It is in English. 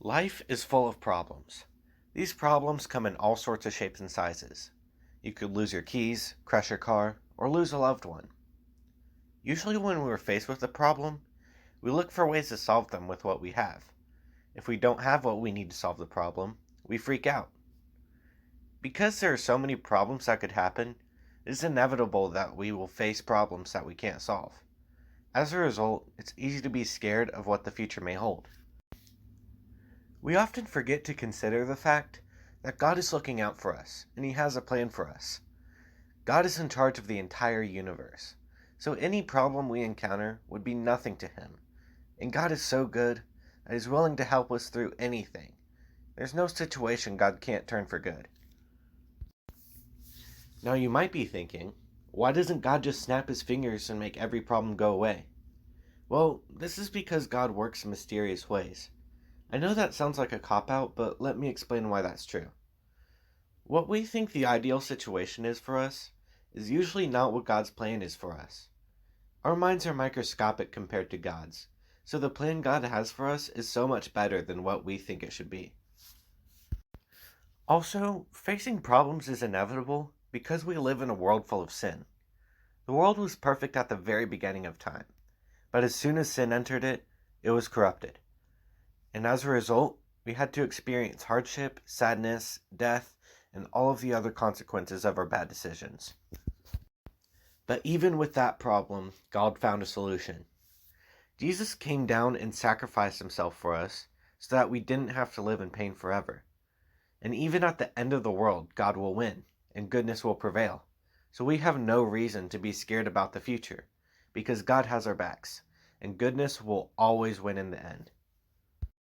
Life is full of problems. These problems come in all sorts of shapes and sizes. You could lose your keys, crash your car, or lose a loved one. Usually, when we're faced with a problem, we look for ways to solve them with what we have. If we don't have what we need to solve the problem, we freak out. Because there are so many problems that could happen, it is inevitable that we will face problems that we can't solve. As a result, it's easy to be scared of what the future may hold. We often forget to consider the fact that God is looking out for us, and He has a plan for us. God is in charge of the entire universe, so any problem we encounter would be nothing to Him. And God is so good that He's willing to help us through anything. There's no situation God can't turn for good. Now you might be thinking, why doesn't God just snap His fingers and make every problem go away? Well, this is because God works in mysterious ways. I know that sounds like a cop-out, but let me explain why that's true. What we think the ideal situation is for us is usually not what God's plan is for us. Our minds are microscopic compared to God's, so the plan God has for us is so much better than what we think it should be. Also, facing problems is inevitable because we live in a world full of sin. The world was perfect at the very beginning of time, but as soon as sin entered it, it was corrupted. And as a result, we had to experience hardship, sadness, death, and all of the other consequences of our bad decisions. But even with that problem, God found a solution. Jesus came down and sacrificed Himself for us so that we didn't have to live in pain forever. And even at the end of the world, God will win, and goodness will prevail. So we have no reason to be scared about the future, because God has our backs, and goodness will always win in the end.